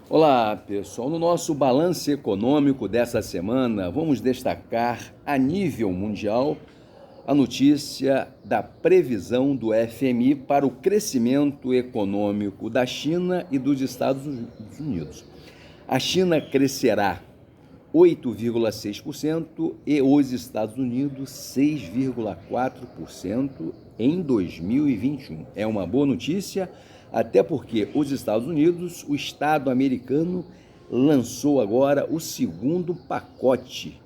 Olá, pessoal. No nosso balanço econômico dessa semana, vamos destacar a nível mundial a notícia da previsão do FMI para o crescimento econômico da China e dos Estados Unidos. A China crescerá 8,6% e os Estados Unidos 6,4% em 2021. É uma boa notícia, até porque os Estados Unidos, o Estado americano, lançou agora o segundo pacote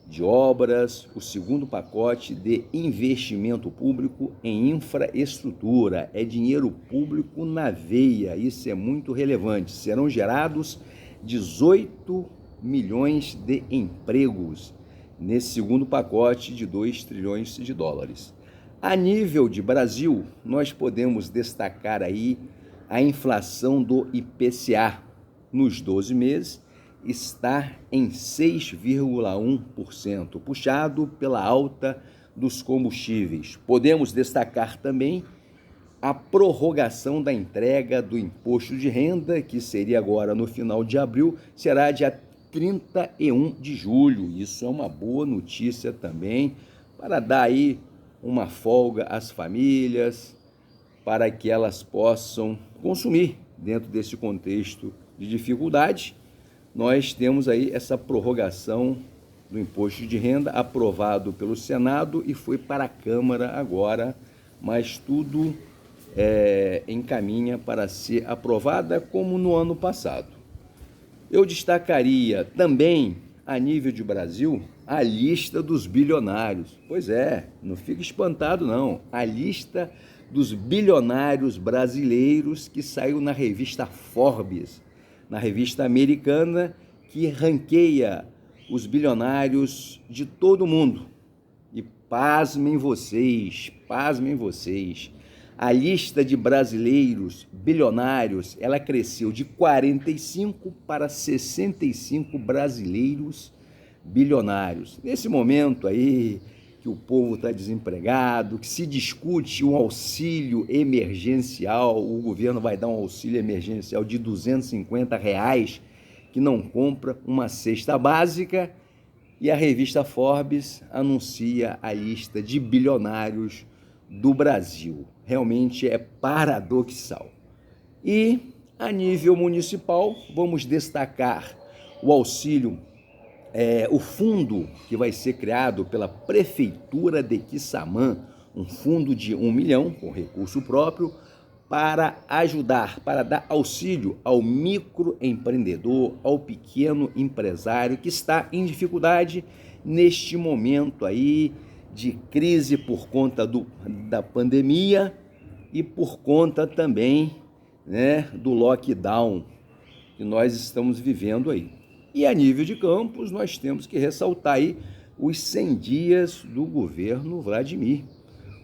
de obras, o segundo pacote de investimento público em infraestrutura. É dinheiro público na veia, isso é muito relevante. Serão gerados 18 milhões de empregos nesse segundo pacote de 2 trilhões de dólares. A nível de Brasil, nós podemos destacar aí a inflação do IPCA nos 12 meses está em 6,1%, puxado pela alta dos combustíveis. Podemos destacar também a prorrogação da entrega do imposto de renda, que seria agora no final de abril, será dia 31 de julho. Isso é uma boa notícia também, para dar aí uma folga às famílias, para que elas possam consumir dentro desse contexto de dificuldade. Nós temos aí essa prorrogação do imposto de renda aprovado pelo Senado e foi para a Câmara agora, mas tudo encaminha para ser aprovada como no ano passado. Eu destacaria também, a nível de Brasil, a lista dos bilionários. Pois é, não fique espantado não. A lista dos bilionários brasileiros que saiu na revista Forbes, na revista americana, que ranqueia os bilionários de todo o mundo. E pasmem vocês, a lista de brasileiros bilionários, ela cresceu de 45 para 65 brasileiros bilionários. Nesse momento aí que o povo está desempregado, que se discute um auxílio emergencial, o governo vai dar um auxílio emergencial de R$ 250, que não compra uma cesta básica, e a revista Forbes anuncia a lista de bilionários do Brasil. Realmente é paradoxal. E a nível municipal, vamos destacar o auxílio, o fundo que vai ser criado pela Prefeitura de Quissamã, um fundo de 1 milhão com recurso próprio, para ajudar, para dar auxílio ao microempreendedor, ao pequeno empresário que está em dificuldade neste momento aí de crise por conta da pandemia e por conta também, do lockdown que nós estamos vivendo aí. E a nível de Campos, nós temos que ressaltar aí os 100 dias do governo Vladimir.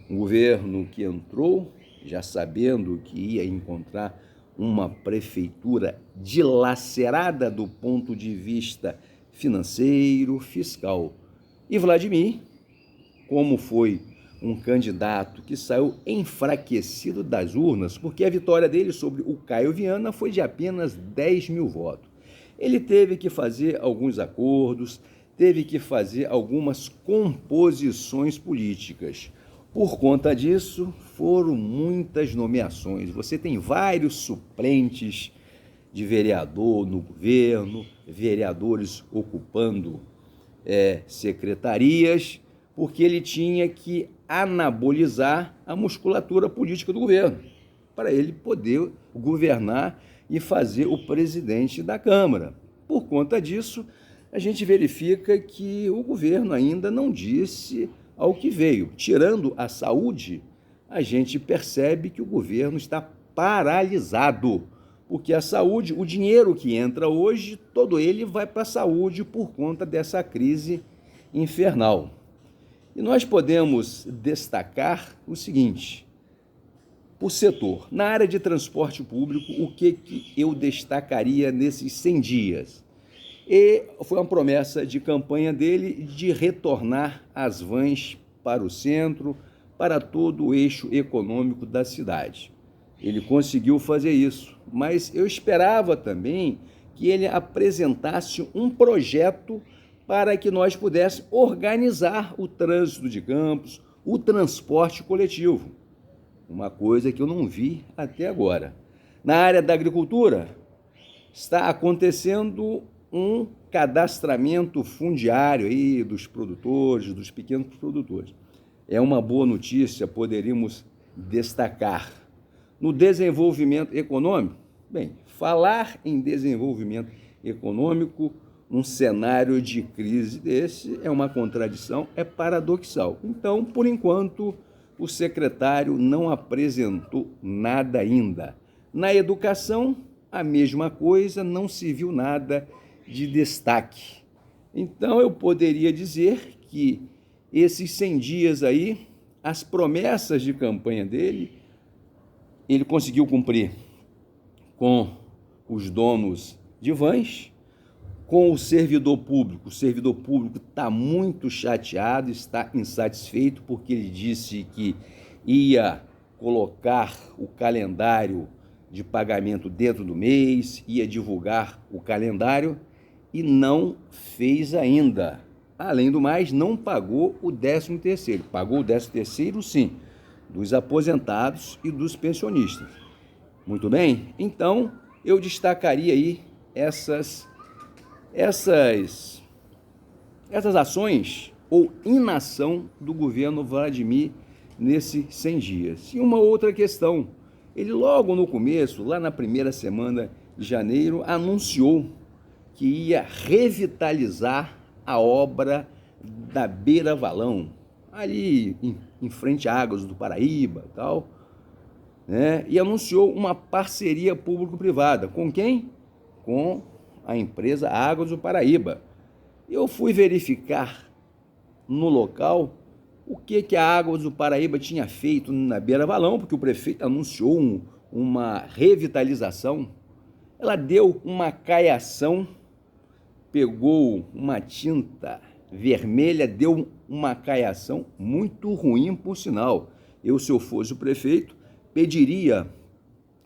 Um governo que entrou já sabendo que ia encontrar uma prefeitura dilacerada do ponto de vista financeiro, fiscal. E Vladimir, como foi um candidato que saiu enfraquecido das urnas, porque a vitória dele sobre o Caio Viana foi de apenas 10 mil votos. Ele teve que fazer alguns acordos, teve que fazer algumas composições políticas. Por conta disso, foram muitas nomeações. Você tem vários suplentes de vereador no governo, vereadores ocupando secretarias, porque ele tinha que anabolizar a musculatura política do governo, para ele poder governar e fazer o presidente da Câmara. Por conta disso, a gente verifica que o governo ainda não disse ao que veio. Tirando a saúde, a gente percebe que o governo está paralisado, porque a saúde, o dinheiro que entra hoje, todo ele vai para a saúde por conta dessa crise infernal. E nós podemos destacar o seguinte: por setor, na área de transporte público, o que eu destacaria nesses 100 dias? E foi uma promessa de campanha dele de retornar as vans para o centro, para todo o eixo econômico da cidade. Ele conseguiu fazer isso, mas eu esperava também que ele apresentasse um projeto para que nós pudéssemos organizar o trânsito de Campos, o transporte coletivo, uma coisa que eu não vi até agora. Na área da agricultura, está acontecendo um cadastramento fundiário aí dos produtores, dos pequenos produtores. É uma boa notícia, poderíamos destacar. No desenvolvimento econômico, bem, falar em desenvolvimento econômico num cenário de crise desse é uma contradição, é paradoxal. Então, por enquanto, o secretário não apresentou nada ainda. Na educação, a mesma coisa, não se viu nada de destaque. Então, eu poderia dizer que esses 100 dias aí, as promessas de campanha dele, ele conseguiu cumprir com os donos de vans, com o servidor público. O servidor público está muito chateado, está insatisfeito, porque ele disse que ia colocar o calendário de pagamento dentro do mês, ia divulgar o calendário e não fez ainda. Além do mais, não pagou o 13º. Pagou o 13º, sim, dos aposentados e dos pensionistas. Muito bem? Então, eu destacaria aí essas ações ou inação do governo Vladimir nesses 100 dias. E uma outra questão, ele logo no começo, lá na primeira semana de janeiro, anunciou que ia revitalizar a obra da Beira Valão, ali em frente a Águas do Paraíba e tal, né? E anunciou uma parceria público-privada. Com quem? Com a empresa Águas do Paraíba. Eu fui verificar no local o que a Águas do Paraíba tinha feito na Beira Valão, porque o prefeito anunciou uma revitalização. Ela deu uma caiação, pegou uma tinta vermelha, deu uma caiação muito ruim, por sinal. Eu, se eu fosse o prefeito, pediria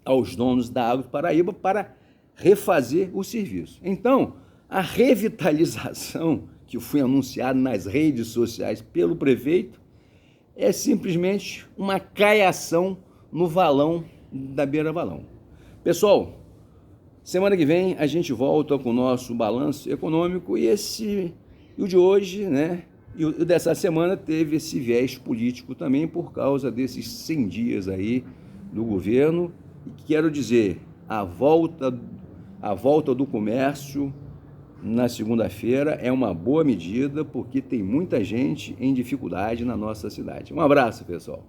aos donos da Água do Paraíba para refazer o serviço. Então, a revitalização que foi anunciada nas redes sociais pelo prefeito é simplesmente uma caiação no valão da Beira Valão. Pessoal, semana que vem a gente volta com o nosso balanço econômico e o de hoje, né? E o dessa semana teve esse viés político também por causa desses 100 dias aí do governo. E quero dizer, a volta do comércio na segunda-feira é uma boa medida porque tem muita gente em dificuldade na nossa cidade. Um abraço, pessoal.